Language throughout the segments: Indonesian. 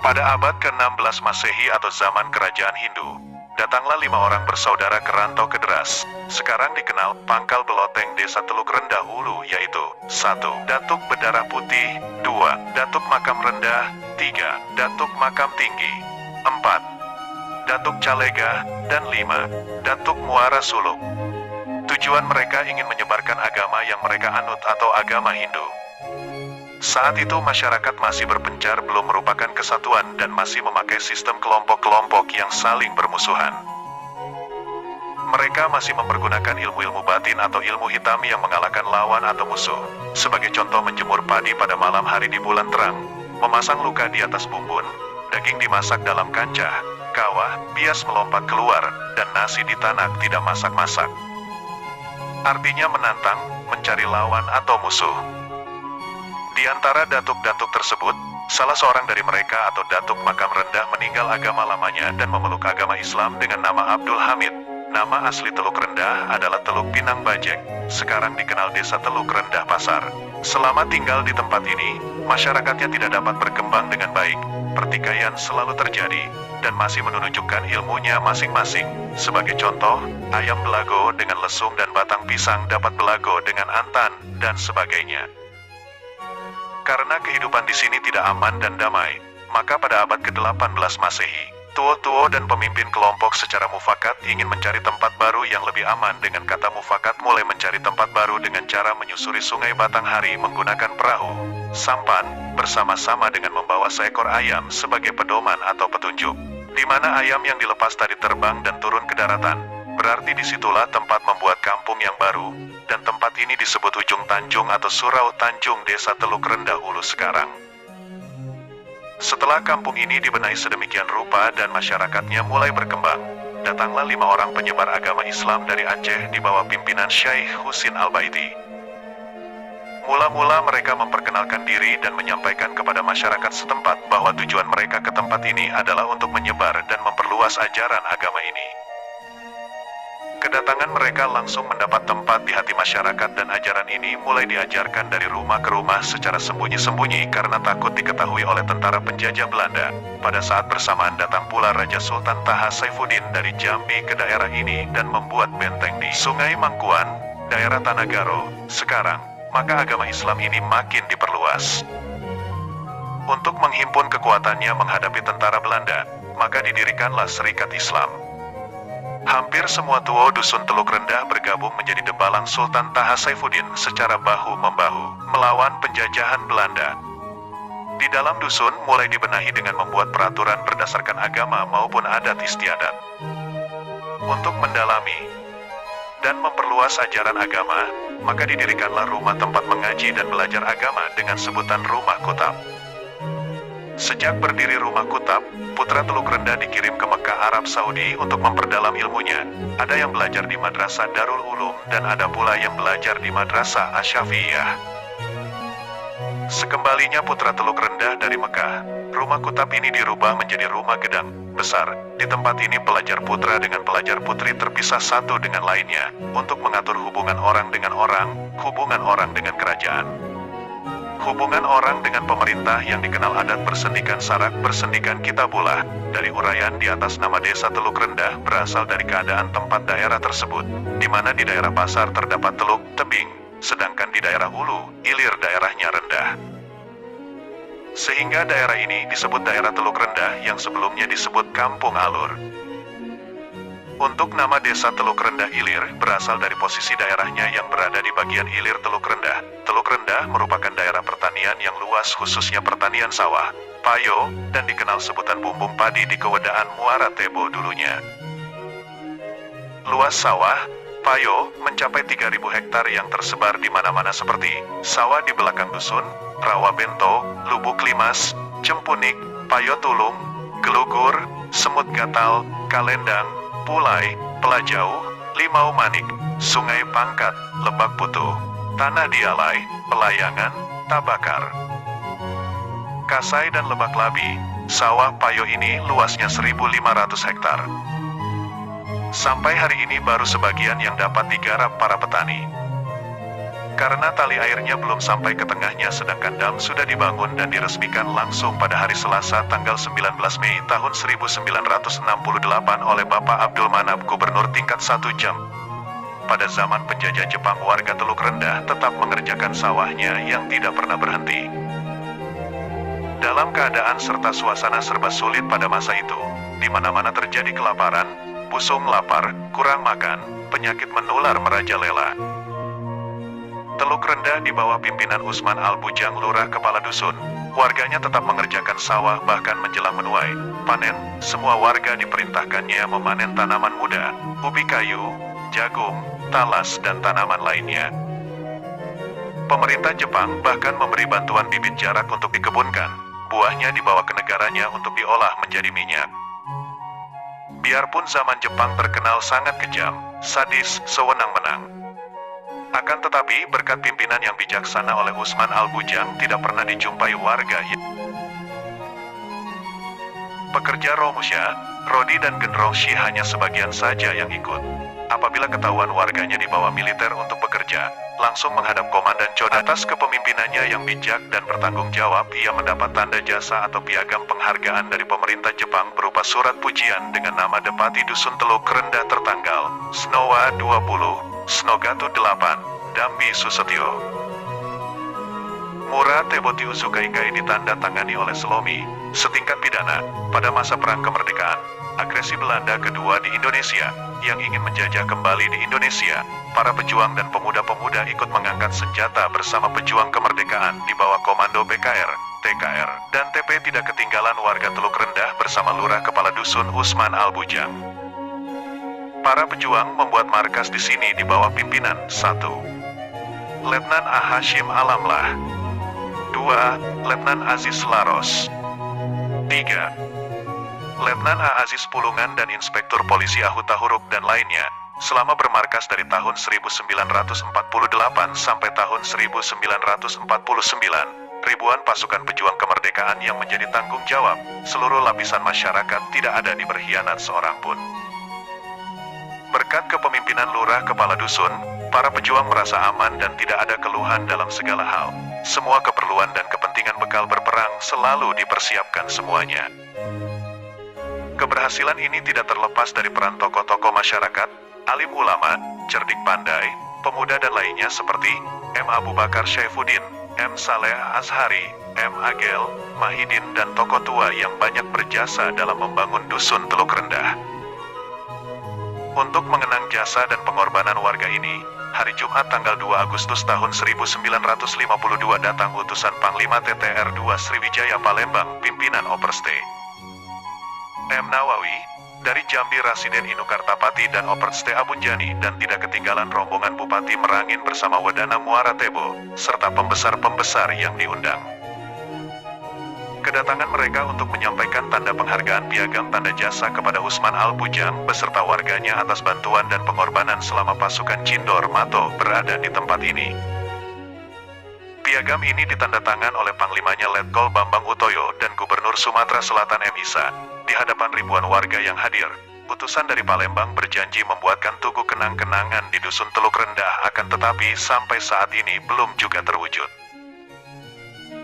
Pada abad ke-16 Masehi atau zaman kerajaan Hindu, datanglah 5 orang bersaudara ke Rantau Kederas, sekarang dikenal Pangkal Beloteng Desa Teluk Rendah Hulu, yaitu 1. Datuk Berdarah Putih, 2. Datuk Makam Rendah, 3. Datuk Makam Tinggi, 4. Datuk Calega, dan 5. Datuk Muara Suluk. Tujuan mereka ingin menyebarkan agama yang mereka anut atau agama Hindu. Saat itu masyarakat masih berpencar, belum merupakan kesatuan dan masih memakai sistem kelompok-kelompok yang saling bermusuhan. Mereka masih mempergunakan ilmu-ilmu batin atau ilmu hitam yang mengalahkan lawan atau musuh. Sebagai contoh, menjemur padi pada malam hari di bulan terang, memasang luka di atas bumbun, daging dimasak dalam kancah, kawah, bias melompat keluar, dan nasi ditanak tidak masak-masak. Artinya menantang, mencari lawan atau musuh. Di antara datuk-datuk tersebut, salah seorang dari mereka atau Datuk Makam Rendah meninggal agama lamanya dan memeluk agama Islam dengan nama Abdul Hamid. Nama asli Teluk Rendah adalah Teluk Pinang Bajek, sekarang dikenal Desa Teluk Rendah Pasar. Selama tinggal di tempat ini, masyarakatnya tidak dapat berkembang dengan baik. Pertikaian selalu terjadi, dan masih menunjukkan ilmunya masing-masing. Sebagai contoh, ayam belago dengan lesung dan batang pisang dapat belago dengan antan, dan sebagainya. Karena kehidupan di sini tidak aman dan damai, maka pada abad ke-18 Masehi, tuo-tuo dan pemimpin kelompok secara mufakat ingin mencari tempat baru yang lebih aman. Dengan kata mufakat, mulai mencari tempat baru dengan cara menyusuri sungai Batanghari menggunakan perahu, sampan, bersama-sama dengan membawa seekor ayam sebagai pedoman atau petunjuk. Di mana ayam yang dilepas tadi terbang dan turun ke daratan, berarti disitulah tempat membuat kampung yang baru, dan tempat ini disebut Ujung Tanjung atau Surau Tanjung Desa Teluk Rendah Hulu sekarang. Setelah kampung ini dibenahi sedemikian rupa dan masyarakatnya mulai berkembang, datanglah 5 orang penyebar agama Islam dari Aceh di bawah pimpinan Syekh Husin Al-Baiti. Mula-mula mereka memperkenalkan diri dan menyampaikan kepada masyarakat setempat bahwa tujuan mereka ke tempat ini adalah untuk menyebar dan memperluas ajaran agama ini. Kedatangan mereka langsung mendapat tempat di hati masyarakat dan ajaran ini mulai diajarkan dari rumah ke rumah secara sembunyi-sembunyi karena takut diketahui oleh tentara penjajah Belanda. Pada saat bersamaan datang pula Raja Sultan Taha Saifuddin dari Jambi ke daerah ini dan membuat benteng di Sungai Mangkuan, daerah Tanagaro, sekarang, maka agama Islam ini makin diperluas. Untuk menghimpun kekuatannya menghadapi tentara Belanda, maka didirikanlah Serikat Islam. Hampir semua tuo dusun Teluk Rendah bergabung menjadi Debalang Sultan Taha Saifuddin secara bahu-membahu melawan penjajahan Belanda. Di dalam dusun mulai dibenahi dengan membuat peraturan berdasarkan agama maupun adat istiadat. Untuk mendalami dan memperluas ajaran agama, maka didirikanlah rumah tempat mengaji dan belajar agama dengan sebutan Rumah Kutab. Sejak berdiri Rumah Kutab, putra Teluk Rendah dikirim ke Mekah, Arab Saudi untuk memperdalam ilmunya. Ada yang belajar di Madrasah Darul Ulum dan ada pula yang belajar di Madrasah Asy-Syafi'iyah. Sekembalinya putra Teluk Rendah dari Mekah, Rumah Kutab ini dirubah menjadi rumah gedang besar. Di tempat ini pelajar putra dengan pelajar putri terpisah satu dengan lainnya untuk mengatur hubungan orang dengan orang, hubungan orang dengan kerajaan, hubungan orang dengan pemerintah yang dikenal adat persendikan sarak, persendikan kitabullah. Dari uraian di atas, nama Desa Teluk Rendah berasal dari keadaan tempat daerah tersebut, di mana di daerah pasar terdapat teluk, tebing, sedangkan di daerah hulu, ilir daerahnya rendah. Sehingga daerah ini disebut daerah Teluk Rendah yang sebelumnya disebut Kampung Alur. Untuk nama Desa Teluk Rendah Ilir berasal dari posisi daerahnya yang berada di bagian ilir Teluk Rendah. Teluk Rendah merupakan daerah pertanian yang luas, khususnya pertanian sawah, payo, dan dikenal sebutan bumbung padi di Kewedaan Muara Tebo dulunya. Luas sawah, payo, mencapai 3.000 hektar yang tersebar di mana-mana seperti sawah di belakang dusun, Rawa Bento, Lubuk Limas, Cempunik, Payo Tulung, Gelugur, Semut Gatal, Kalendang, Pulai, Pelajau, Limau Manik, Sungai Pangkat, Lebak Putu, Tanah Dialai, Pelayangan, Tabakar, Kasai dan Lebak Labi. Sawah payo ini luasnya 1.500 hektar. Sampai hari ini baru sebagian yang dapat digarap para petani. Karena tali airnya belum sampai ke tengahnya sedangkan dam sudah dibangun dan diresmikan langsung pada hari Selasa tanggal 19 Mei tahun 1968 oleh Bapak Abdul Manap, Gubernur tingkat 1 Jambi. Pada zaman penjajah Jepang, warga Teluk Rendah tetap mengerjakan sawahnya yang tidak pernah berhenti. Dalam keadaan serta suasana serba sulit pada masa itu, di mana-mana terjadi kelaparan, busung lapar, kurang makan, penyakit menular merajalela. Teluk Rendah di bawah pimpinan Usman Al-Bujang, lurah kepala dusun, warganya tetap mengerjakan sawah bahkan menjelang menuai panen. Semua warga diperintahkannya memanen tanaman muda, ubi kayu, jagung, talas, dan tanaman lainnya. Pemerintah Jepang bahkan memberi bantuan bibit jarak untuk dikebunkan. Buahnya dibawa ke negaranya untuk diolah menjadi minyak. Biarpun zaman Jepang terkenal sangat kejam, sadis, sewenang-wenang, akan tetapi berkat pimpinan yang bijaksana oleh Usman Al-Bujang tidak pernah dijumpai warga yang pekerja Romusha, Rodi dan Gendrong Shi hanya sebagian saja yang ikut. Apabila ketahuan warganya dibawa militer untuk bekerja, langsung menghadap Komandan Choda. Atas kepemimpinannya yang bijak dan bertanggung jawab, ia mendapat tanda jasa atau piagam penghargaan dari pemerintah Jepang berupa surat pujian dengan nama Depati Dusun Teluk Rendah tertanggal Snowa 20, Snogatu 8, Dambi Susetyo. Mura Teboti Uzukaikai ditanda tangani oleh Selomi, setingkat pidana, pada masa Perang Kemerdekaan, agresi Belanda kedua di Indonesia, yang ingin menjajah kembali di Indonesia. Para pejuang dan pemuda-pemuda ikut mengangkat senjata bersama pejuang kemerdekaan di bawah komando BKR, TKR, dan TP. Tidak ketinggalan warga Teluk Rendah bersama lurah kepala dusun Usman Al-Bujang. Para pejuang membuat markas di sini di bawah pimpinan 1. Letnan A. Hashim Alamlah, 2. Letnan Aziz Laros, 3. Letnan A. Aziz Pulungan dan Inspektur Polisi Ahuta Huruk dan lainnya. Selama bermarkas dari tahun 1948 sampai tahun 1949, ribuan pasukan pejuang kemerdekaan yang menjadi tanggung jawab seluruh lapisan masyarakat tidak ada diberkhianat seorang pun. Berkat kepemimpinan lurah kepala dusun, para pejuang merasa aman dan tidak ada keluhan dalam segala hal. Semua keperluan dan kepentingan bekal berperang selalu dipersiapkan semuanya. Keberhasilan ini tidak terlepas dari peran tokoh-tokoh masyarakat, alim ulama, cerdik pandai, pemuda dan lainnya seperti M. Abu Bakar Syaifuddin, M. Saleh Azhari, M. Agel, Mahidin dan tokoh tua yang banyak berjasa dalam membangun dusun Teluk Rendah. Untuk mengenang jasa dan pengorbanan warga ini, hari Jumat tanggal 2 Agustus tahun 1952 datang utusan Panglima TTR-2 Sriwijaya Palembang, pimpinan Operste M. Nawawi, dari Jambi Rasiden Inukartapati dan Operste Abunjani, dan tidak ketinggalan rombongan Bupati Merangin bersama Wedana Muara Tebo, serta pembesar-pembesar yang diundang. Kedatangan mereka untuk menyampaikan tanda penghargaan piagam tanda jasa kepada Usman Al-Bujang beserta warganya atas bantuan dan pengorbanan selama pasukan Cindor Mato berada di tempat ini. Piagam ini ditandatangan oleh Panglimanya Letkol Bambang Utoyo dan Gubernur Sumatera Selatan M. Isa. Di hadapan ribuan warga yang hadir, utusan dari Palembang berjanji membuatkan tugu kenang-kenangan di Dusun Teluk Rendah, akan tetapi sampai saat ini belum juga terwujud.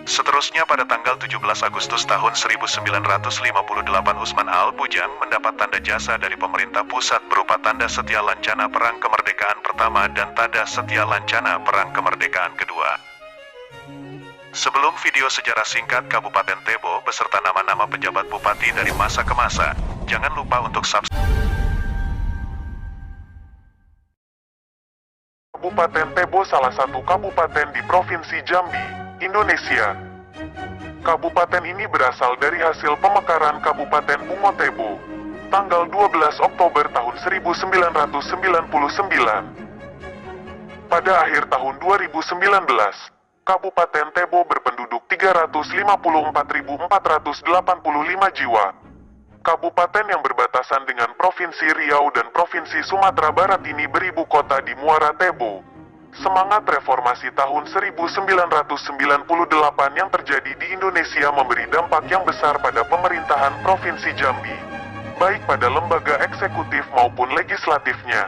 Seterusnya pada tanggal 17 Agustus tahun 1958 Usman Al-Bujang mendapat tanda jasa dari pemerintah pusat berupa tanda setia lancana Perang Kemerdekaan Pertama dan tanda setia lancana Perang Kemerdekaan Kedua. Sebelum video sejarah singkat Kabupaten Tebo beserta nama-nama pejabat bupati dari masa ke masa, jangan lupa untuk subscribe. Kabupaten Tebo salah satu kabupaten di Provinsi Jambi, Indonesia. Kabupaten ini berasal dari hasil pemekaran Kabupaten Bungo Tebo, tanggal 12 Oktober tahun 1999. Pada akhir tahun 2019, Kabupaten Tebo berpenduduk 354.485 jiwa. Kabupaten yang berbatasan dengan Provinsi Riau dan Provinsi Sumatera Barat ini beribu kota di Muara Tebo. Semangat reformasi tahun 1998 yang terjadi di Indonesia memberi dampak yang besar pada pemerintahan Provinsi Jambi, baik pada lembaga eksekutif maupun legislatifnya.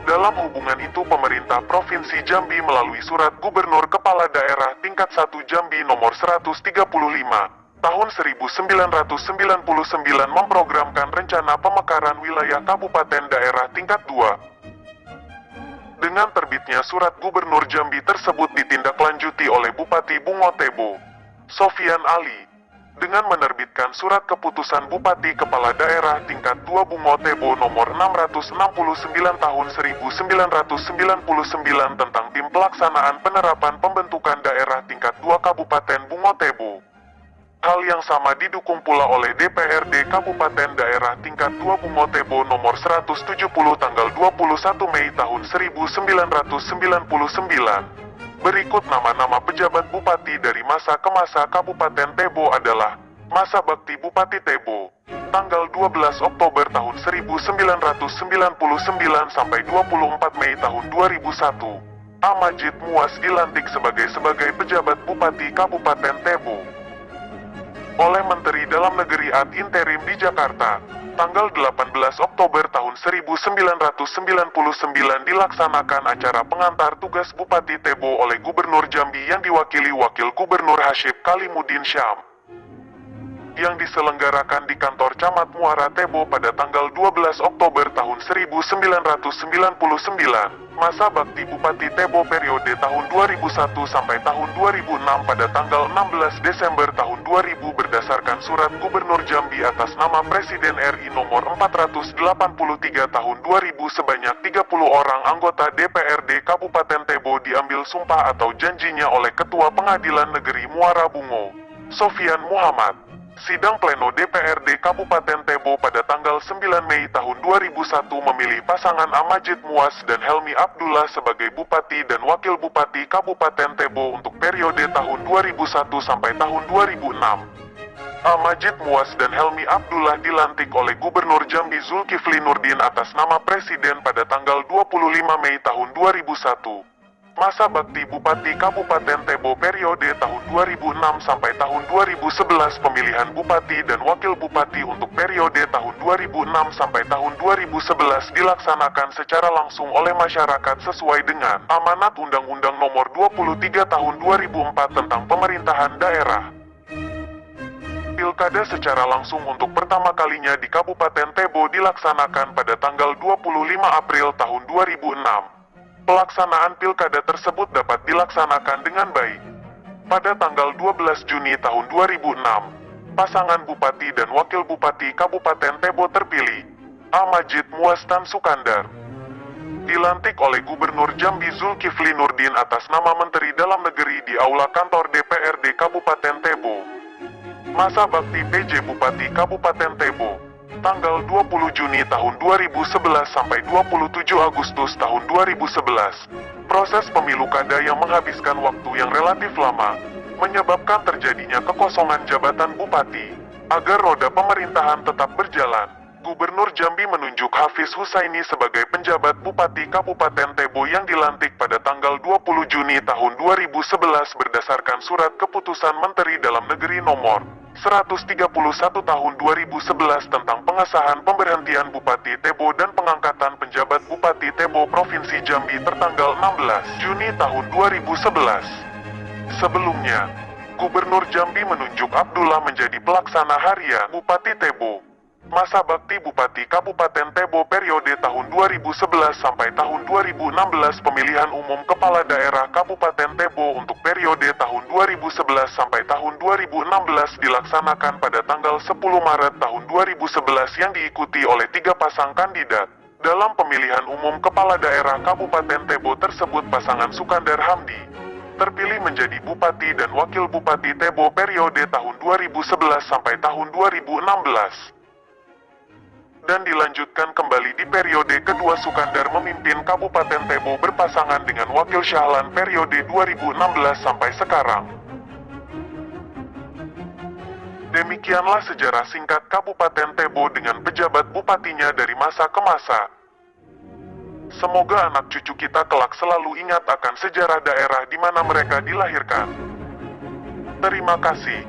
Dalam hubungan itu pemerintah Provinsi Jambi melalui Surat Gubernur Kepala Daerah Tingkat 1 Jambi nomor 135, tahun 1999 memprogramkan rencana pemekaran wilayah kabupaten daerah tingkat 2. Dengan terbitnya Surat Gubernur Jambi tersebut ditindaklanjuti oleh Bupati Bungo Tebo, Sofyan Ali, dengan menerbitkan Surat Keputusan Bupati Kepala Daerah Tingkat 2 Bungo Tebo nomor 669 tahun 1999 tentang Tim Pelaksanaan Penerapan Pembentukan Daerah Tingkat 2 Kabupaten Bungo Tebo. Hal yang sama didukung pula oleh DPRD Kabupaten Daerah Tingkat 2 Bungo Tebo nomor 170 tanggal 21 Mei tahun 1999. Berikut nama-nama pejabat bupati dari masa ke masa Kabupaten Tebo adalah: Masa Bakti Bupati Tebo, tanggal 12 Oktober tahun 1999 sampai 24 Mei tahun 2001. Majid Muas dilantik sebagai pejabat bupati Kabupaten Tebo oleh Menteri Dalam Negeri ad interim di Jakarta, tanggal 18 Oktober tahun 1999 dilaksanakan acara pengantar tugas Bupati Tebo oleh Gubernur Jambi yang diwakili Wakil Gubernur Hasyib Kalimuddin Syam, yang diselenggarakan di kantor Camat Muara Tebo pada tanggal 12 Oktober tahun 1999. Masa Bakti Bupati Tebo periode tahun 2001 sampai tahun 2006 pada tanggal 16 Desember tahun 2000 berdasarkan Surat Gubernur Jambi atas nama Presiden RI nomor 483 tahun 2000 sebanyak 30 orang anggota DPRD Kabupaten Tebo diambil sumpah atau janjinya oleh Ketua Pengadilan Negeri Muara Bungo, Sofyan Muhammad. Sidang pleno DPRD Kabupaten Tebo pada tanggal 9 Mei tahun 2001 memilih pasangan Majid Muas dan Helmi Abdullah sebagai Bupati dan Wakil Bupati Kabupaten Tebo untuk periode tahun 2001 sampai tahun 2006. Majid Muas dan Helmi Abdullah dilantik oleh Gubernur Jambi Zulkifli Nurdin atas nama Presiden pada tanggal 25 Mei tahun 2001. Masa Bakti Bupati Kabupaten Tebo periode tahun 2006 sampai tahun 2011 pemilihan Bupati dan Wakil Bupati untuk periode tahun 2006 sampai tahun 2011 dilaksanakan secara langsung oleh masyarakat sesuai dengan amanat Undang-Undang Nomor 23 Tahun 2004 tentang Pemerintahan Daerah. Pilkada secara langsung untuk pertama kalinya di Kabupaten Tebo dilaksanakan pada tanggal 25 April tahun 2006. Pelaksanaan pilkada tersebut dapat dilaksanakan dengan baik. Pada tanggal 12 Juni tahun 2006, pasangan Bupati dan Wakil Bupati Kabupaten Tebo terpilih, Majid Muas dan Sukandar, dilantik oleh Gubernur Jambi Zulkifli Nurdin atas nama Menteri Dalam Negeri di Aula Kantor DPRD Kabupaten Tebo. Masa Bakti PJ Bupati Kabupaten Tebo, tanggal 20 Juni tahun 2011 sampai 27 Agustus tahun 2011. Proses pemilu kada yang menghabiskan waktu yang relatif lama, menyebabkan terjadinya kekosongan jabatan bupati. Agar roda pemerintahan tetap berjalan, Gubernur Jambi menunjuk Hafiz Husaini sebagai penjabat Bupati Kabupaten Tebo yang dilantik pada tanggal 20 Juni tahun 2011 berdasarkan Surat Keputusan Menteri Dalam Negeri Nomor 131 tahun 2011 tentang pengesahan pemberhentian Bupati Tebo dan pengangkatan penjabat Bupati Tebo Provinsi Jambi tertanggal 16 Juni tahun 2011. Sebelumnya, Gubernur Jambi menunjuk Abdullah menjadi pelaksana harian Bupati Tebo. Masa Bakti Bupati Kabupaten Tebo periode tahun 2011 sampai tahun 2016 pemilihan umum Kepala Daerah Kabupaten Tebo untuk periode tahun 2011 sampai tahun 2016 dilaksanakan pada tanggal 10 Maret tahun 2011 yang diikuti oleh 3 pasang kandidat. Dalam pemilihan umum Kepala Daerah Kabupaten Tebo tersebut pasangan Sukandar Hamdi terpilih menjadi Bupati dan Wakil Bupati Tebo periode tahun 2011 sampai tahun 2016. Dan dilanjutkan kembali di periode kedua Sukandar memimpin Kabupaten Tebo berpasangan dengan Wakil Syahlan periode 2016 sampai sekarang. Demikianlah sejarah singkat Kabupaten Tebo dengan pejabat bupatinya dari masa ke masa. Semoga anak cucu kita kelak selalu ingat akan sejarah daerah di mana mereka dilahirkan. Terima kasih.